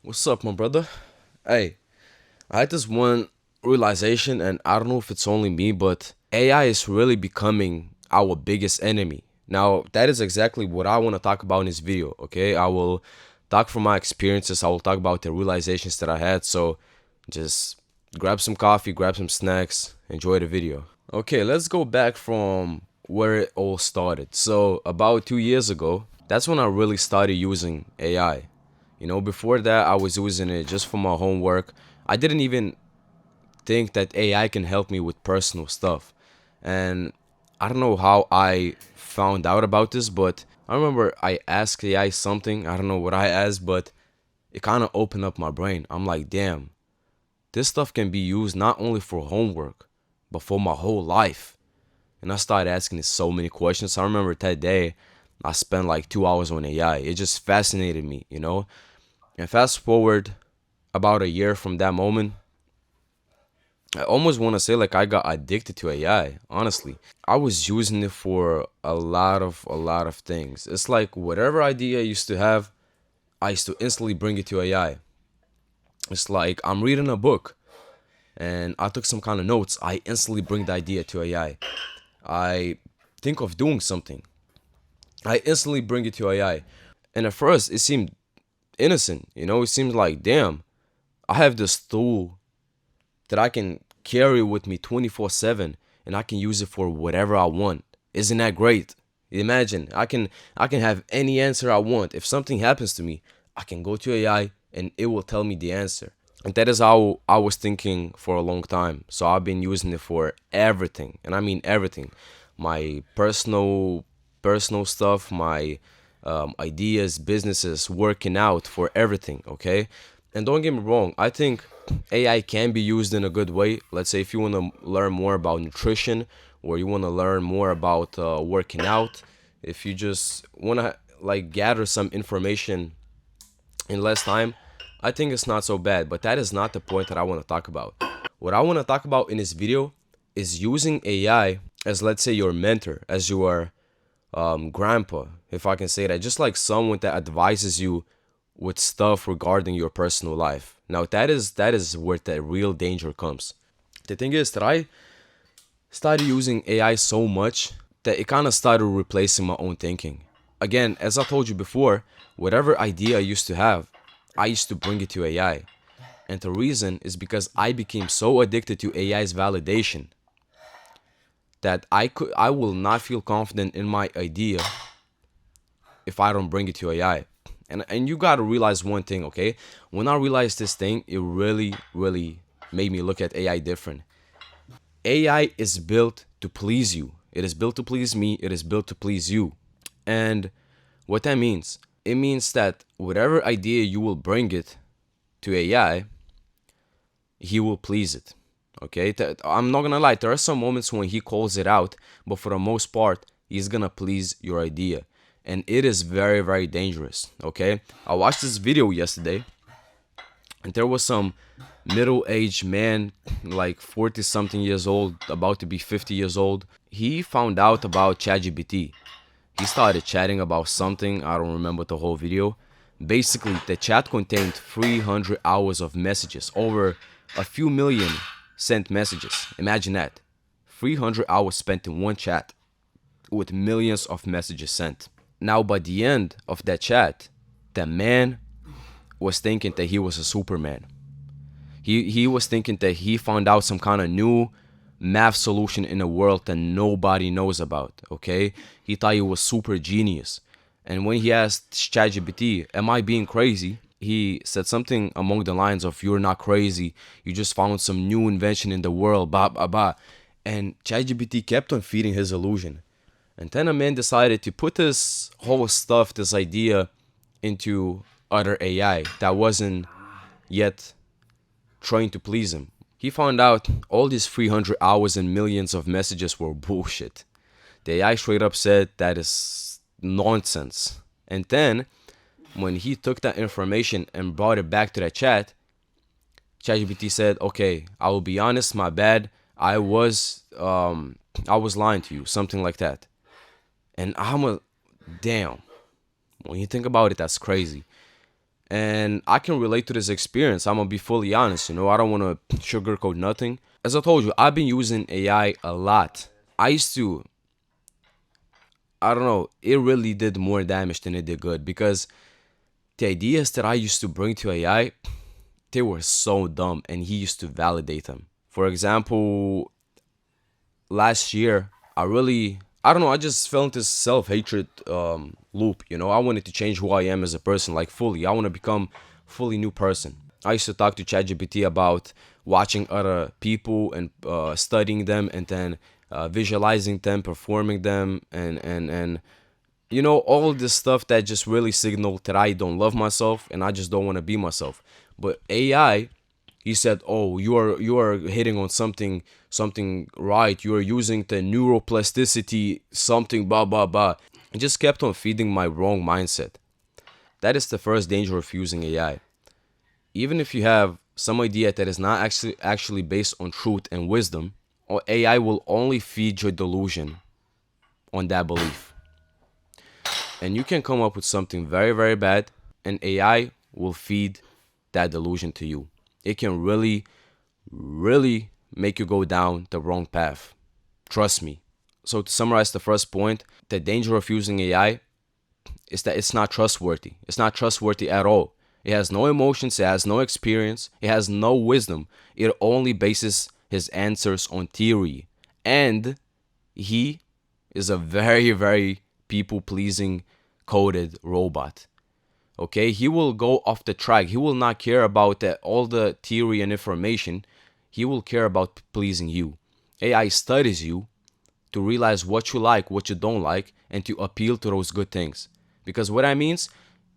What's up, my brother? Hey, I had this one realization, and I don't know if it's only me, but AI is really becoming our biggest enemy. Now, that is exactly what I want to talk about in this video, okay? I will talk from my experiences, I will talk about the realizations that I had, so just grab some coffee, grab some snacks, enjoy the video. Okay, let's go back from where it all started. So, about 2 years ago, that's when I really started using AI. Before that, I was using it just for my homework. I didn't even think that AI can help me with personal stuff. And I don't know how I found out about this, but I remember I asked AI something. I don't know what I asked, but it kind of opened up my brain. I'm like, damn, this stuff can be used not only for homework, but for my whole life. And I started asking it so many questions. I remember that day I spent like 2 hours on AI. It just fascinated me. And fast forward about a year from that moment, I almost want to say like I got addicted to AI, honestly. I was using it for a lot of things. It's like whatever idea I used to have, I used to instantly bring it to AI. It's like I'm reading a book and I took some kind of notes, I instantly bring the idea to AI. I think of doing something, I instantly bring it to AI. And at first it seemed innocent. It seemed like, damn, I have this tool that I can carry with me 24/7 and I can use it for whatever I want. Isn't that great? Imagine I can have any answer I want. If something happens to me, I can go to AI and it will tell me the answer. And that is how I was thinking for a long time. So I've been using it for everything, and I mean everything. My personal stuff, my ideas, businesses, working out, for everything, okay? And don't get me wrong, I think AI can be used in a good way. Let's say if you want to learn more about nutrition, or you want to learn more about working out, if you just want to like gather some information in less time, I think it's not so bad. But that is not the point that I want to talk about. What I want to talk about in this video is using AI as, let's say, your mentor, as your grandpa, if I can say that, just like someone that advises you with stuff regarding your personal life. Now that is where the real danger comes. The thing is that I started using AI so much that it kind of started replacing my own thinking. Again, as I told you before, whatever idea I used to have, I used to bring it to AI. And the reason is because I became so addicted to AI's validation that I will not feel confident in my idea if I don't bring it to AI. And you gotta realize one thing, okay? When I realized this thing, it really made me look at AI different. AI is built to please you. It is built to please me. It is built to please you. And what that means, it means that whatever idea you will bring it to AI, he will please it. Okay? I'm not gonna lie, there are some moments when he calls it out, but for the most part, he's gonna please your idea. And it is very dangerous. Okay? I watched this video yesterday, and there was some middle-aged man, like 40 something years old, about to be 50 years old. He found out about ChatGPT. He started chatting about something, I don't remember the whole video. Basically, the chat contained 300 hours of messages, over a few million sent messages. Imagine that. 300 hours spent in one chat with millions of messages sent. Now, by the end of that chat, the man was thinking that he was a Superman. He was thinking that he found out some kind of new math solution in the world that nobody knows about. Okay, he thought he was super genius. And when he asked ChatGPT, "Am I being crazy?" he said something along the lines of, "You're not crazy. You just found some new invention in the world." Blah blah blah. And ChatGPT kept on feeding his illusion. And then a man decided to put this whole stuff, this idea, into other AI that wasn't yet trying to please him. He found out all these 300 hours and millions of messages were bullshit. The AI straight up said that is nonsense. And then, when he took that information and brought it back to the chat, ChatGPT said, "Okay, I will be honest, my bad. I was lying to you," something like that. And damn. When you think about it, that's crazy. And I can relate to this experience. I'm gonna be fully honest, I don't wanna sugarcoat nothing. As I told you, I've been using AI a lot. I used to, I don't know, it really did more damage than it did good because the ideas that I used to bring to AI, they were so dumb and he used to validate them. For example, last year, I don't know, I just fell into this self-hatred loop, I wanted to change who I am as a person, like fully. I want to become fully new person. I used to talk to ChatGPT about watching other people and studying them and then visualizing them, performing them, and all this stuff that just really signaled that I don't love myself and I just don't want to be myself. But AI, he said, "Oh, you are hitting on something right. You are using the neuroplasticity something blah blah blah." It just kept on feeding my wrong mindset. That is the first danger of using AI. Even if you have some idea that is not actually based on truth and wisdom, or AI will only feed your delusion on that belief. And you can come up with something very, very bad, and AI will feed that delusion to you. It can really, really make you go down the wrong path. Trust me. So, to summarize the first point, the danger of using AI is that it's not trustworthy. It's not trustworthy at all. It has no emotions, it has no experience, it has no wisdom. It only bases his answers on theory. And he is a very, very people pleasing coded robot. Okay, he will go off the track. He will not care about all the theory and information. He will care about pleasing you. AI studies you to realize what you like, what you don't like, and to appeal to those good things. Because what that means,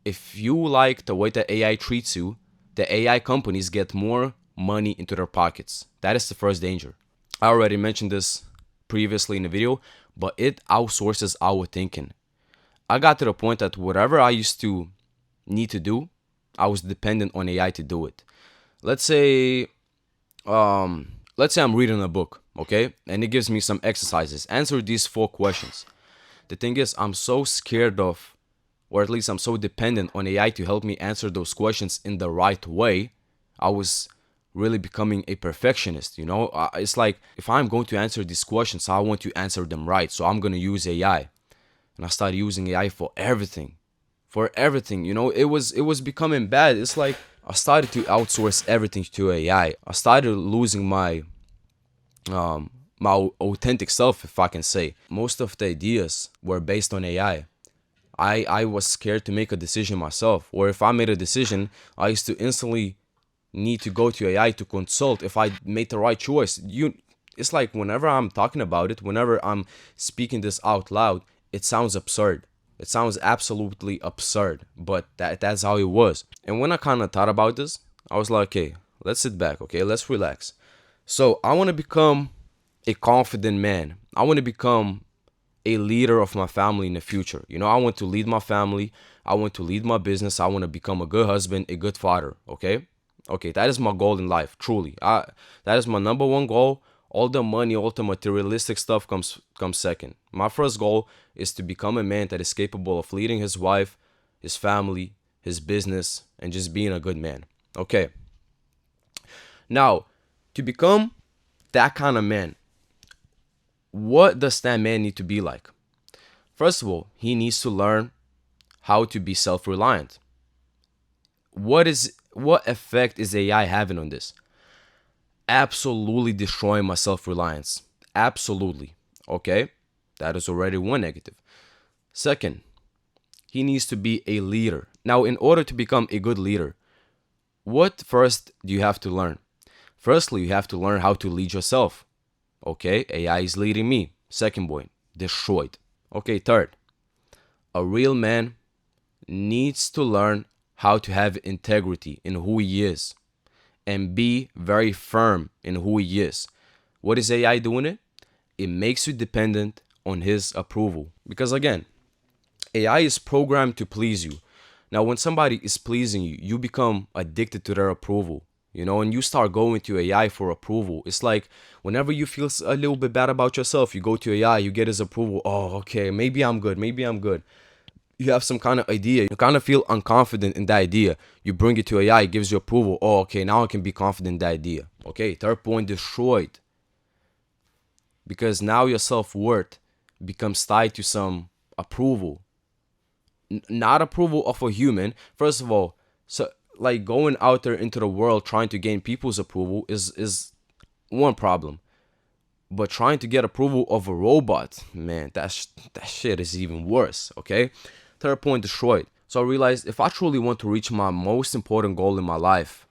if you like the way that AI treats you, the AI companies get more money into their pockets. That is the first danger. I already mentioned this previously in the video, but it outsources our thinking. I got to the point that whatever I used to need to do, I was dependent on AI to do it. Let's say, I'm reading a book, okay, and it gives me some exercises. Answer these 4 questions. The thing is, I'm so scared of, or at least I'm so dependent on AI to help me answer those questions in the right way. I was really becoming a perfectionist. It's like if I'm going to answer these questions, I want to answer them right, so I'm going to use AI. And I started using AI for everything. It was becoming bad. It's like I started to outsource everything to AI. I started losing my authentic self, if I can say. Most of the ideas were based on AI. I was scared to make a decision myself, or if I made a decision, I used to instantly need to go to AI to consult if I made the right choice. It's like whenever I'm talking about it, whenever I'm speaking this out loud, it sounds absurd. It sounds absolutely absurd, but that's how it was. And when I kind of thought about this, I was like, okay, let's sit back, okay, let's relax. So I want to become a confident man. I want to become a leader of my family in the future. I want to lead my family. I want to lead my business. I want to become a good husband, a good father, okay? Okay, that is my goal in life, truly. That is my number one goal. All the money, all the materialistic stuff comes second. My first goal is to become a man that is capable of leading his wife, his family, his business, and just being a good man. Okay. Now, to become that kind of man, what does that man need to be like? First of all, he needs to learn how to be self-reliant. What effect is AI having on this? Absolutely destroying my self-reliance. Absolutely. Okay? That is already one negative. Second, he needs to be a leader. Now, in order to become a good leader, what first do you have to learn? Firstly, you have to learn how to lead yourself. Okay, AI is leading me. Second point, destroyed. Okay, third, a real man needs to learn how to have integrity in who he is and be very firm in who he is. What is AI doing it? It makes you dependent on his approval. Because again, AI is programmed to please you. Now, when somebody is pleasing you, you become addicted to their approval. And you start going to AI for approval. It's like whenever you feel a little bit bad about yourself, you go to AI, you get his approval. Oh, okay, maybe I'm good. Maybe I'm good. You have some kind of idea, you kind of feel unconfident in that idea. You bring it to AI, it gives you approval. Oh, okay, now I can be confident in that idea. Okay, third point, destroyed. Because now your self-worth becomes tied to some approval. Not approval of a human. First of all, so like going out there into the world trying to gain people's approval is one problem. But trying to get approval of a robot, man, that shit is even worse, okay? Third point, destroyed. So I realized if I truly want to reach my most important goal in my life,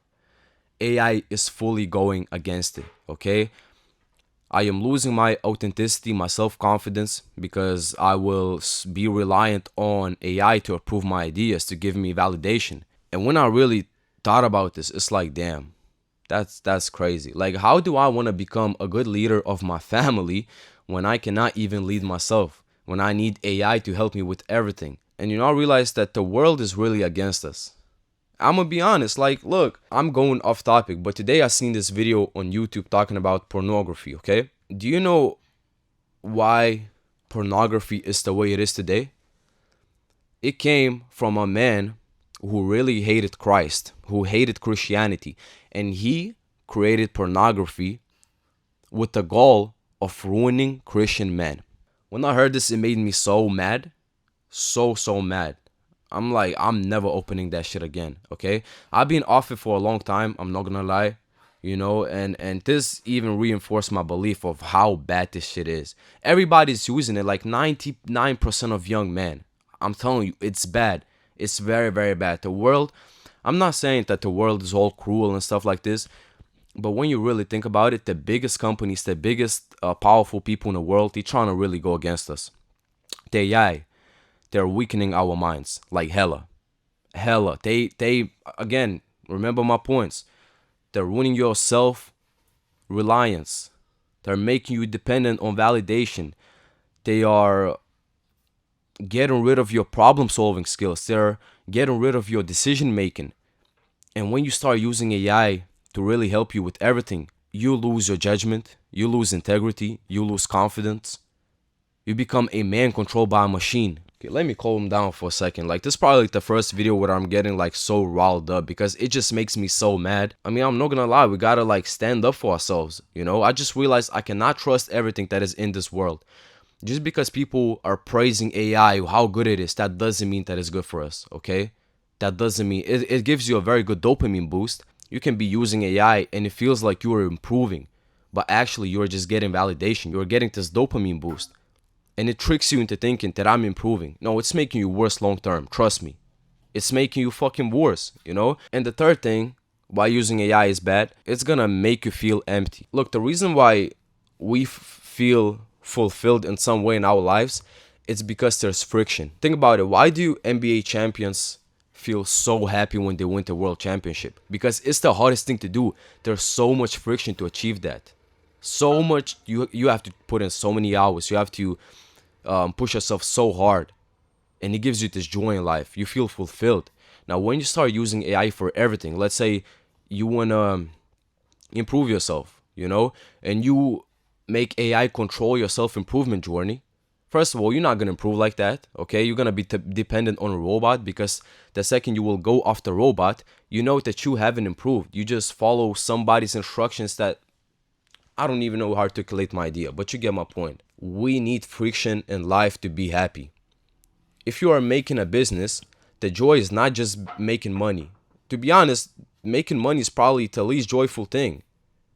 AI is fully going against it, okay? I am losing my authenticity, my self-confidence, because I will be reliant on AI to approve my ideas, to give me validation. And when I really thought about this, it's like, damn, that's crazy. Like, how do I want to become a good leader of my family when I cannot even lead myself? When I need AI to help me with everything? And I realize that the world is really against us. I'm gonna be honest, like, look, I'm going off topic, but today I seen this video on YouTube talking about pornography, okay? Do you know why pornography is the way it is today? It came from a man who really hated Christ, who hated Christianity, and he created pornography with the goal of ruining Christian men. When I heard this, it made me so mad, so mad. I'm like, I'm never opening that shit again, okay? I've been off it for a long time, I'm not gonna lie, and this even reinforced my belief of how bad this shit is. Everybody's using it, like 99% of young men. I'm telling you, it's bad. It's very, very bad. The world, I'm not saying that the world is all cruel and stuff like this, but when you really think about it, the biggest companies, the biggest powerful people in the world, they're trying to really go against us. The AI, they're weakening our minds like hella. Hella. They again, remember my points. They're ruining your self-reliance. They're making you dependent on validation. They are getting rid of your problem-solving skills. They're getting rid of your decision-making. And when you start using AI to really help you with everything, you lose your judgment, you lose integrity, you lose confidence. You become a man controlled by a machine. Okay, let me calm down for a second. Like, this is probably like the first video where I'm getting like so riled up because it just makes me so mad. I mean, I'm not gonna lie, we gotta like stand up for ourselves, I just realized I cannot trust everything that is in this world. Just because people are praising AI, how good it is, that doesn't mean that it's good for us, okay? That doesn't mean, it gives you a very good dopamine boost. You can be using AI and it feels like you are improving, but actually you're just getting validation. You're getting this dopamine boost. And it tricks you into thinking that I'm improving. No, it's making you worse long term. Trust me. It's making you fucking worse. And the third thing, why using AI is bad, it's gonna make you feel empty. Look, the reason why we feel fulfilled in some way in our lives, it's because there's friction. Think about it. Why do NBA champions feel so happy when they win the world championship? Because it's the hardest thing to do. There's so much friction to achieve that. So much, you have to put in so many hours. You have to push yourself so hard, and it gives you this joy in life. You feel fulfilled. Now when you start using AI for everything, let's say you want to improve yourself, and you make AI control your self-improvement journey. First of all, you're not going to improve like that, okay? You're going to be dependent on a robot, because the second you will go off the robot, you know that you haven't improved. You just follow somebody's instructions that I don't even know how to articulate my idea, but you get my point. We need friction in life to be happy. If you are making a business, the joy is not just making money. To be honest, making money is probably the least joyful thing.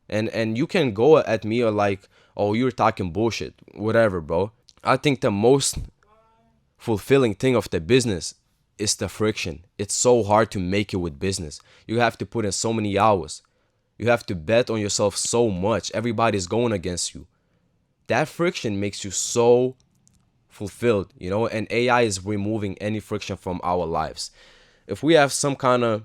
And you can go at me or like, oh, you're talking bullshit, whatever, bro. I think the most fulfilling thing of the business is the friction. It's so hard to make it with business. You have to put in so many hours. You have to bet on yourself so much. Everybody's going against you. That friction makes you so fulfilled, and AI is removing any friction from our lives. If we have some kind of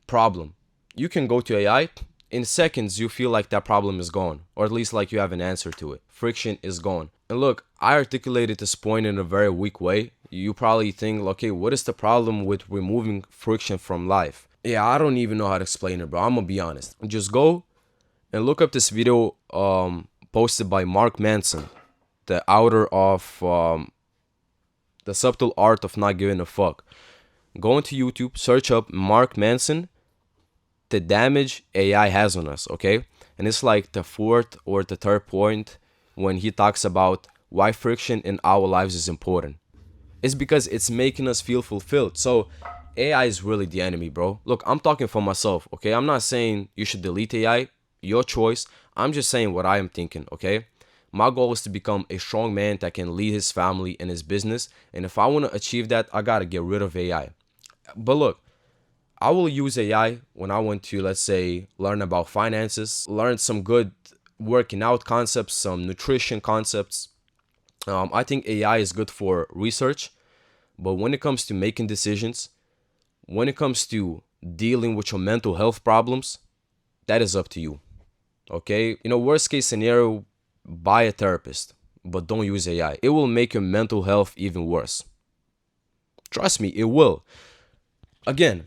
problem, you can go to AI. In seconds, you feel like that problem is gone, or at least like you have an answer to it. Friction is gone. And look, I articulated this point in a very weak way. You probably think, okay, what is the problem with removing friction from life? Yeah, I don't even know how to explain it, bro. I'm gonna be honest. Just go and look up this video posted by Mark Manson, the author of The subtle art of not giving a fuck. Go into YouTube, search up Mark Manson, the damage AI has on us, okay? And it's like the fourth or the third point when he talks about why friction in our lives is important. It's because it's making us feel fulfilled. So AI is really the enemy, bro. Look, I'm talking for myself, okay? I'm not saying you should delete AI, your choice. I'm just saying what I am thinking, okay? My goal is to become a strong man that can lead his family and his business. And if I want to achieve that, I got to get rid of AI. But look, I will use AI when I want to, let's say, learn about finances, learn some good working out concepts, some nutrition concepts. I think AI is good for research, but when it comes to making decisions, when it comes to dealing with your mental health problems, that is up to you. Okay? Worst case scenario, buy a therapist, but don't use AI. It will make your mental health even worse. Trust me, it will. Again,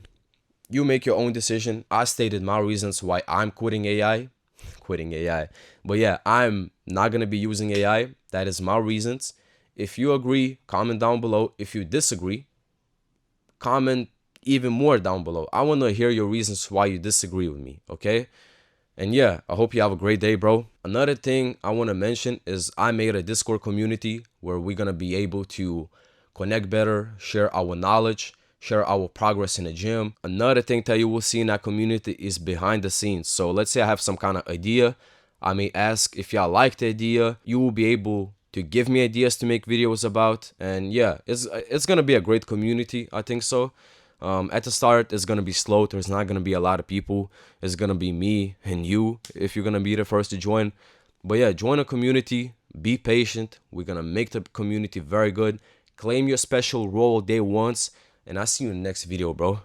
you make your own decision. I stated my reasons why I'm quitting AI. Quitting AI. But yeah, I'm not going to be using AI. That is my reasons. If you agree, comment down below. If you disagree, comment even more down below. I want to hear your reasons why you disagree with me, okay? And yeah, I hope you have a great day, bro. Another thing I want to mention is I made a Discord community where we're going to be able to connect better, share our knowledge, share our progress in the gym. Another thing that you will see in that community is behind the scenes. So let's say I have some kind of idea. I may ask if y'all like the idea. You will be able to give me ideas to make videos about. And yeah, it's going to be a great community. I think so. At the start, it's going to be slow. There's not going to be a lot of people. It's going to be me and you if you're going to be the first to join. But yeah, join a community. Be patient. We're going to make the community very good. Claim your special role day once. And I'll see you in the next video, bro.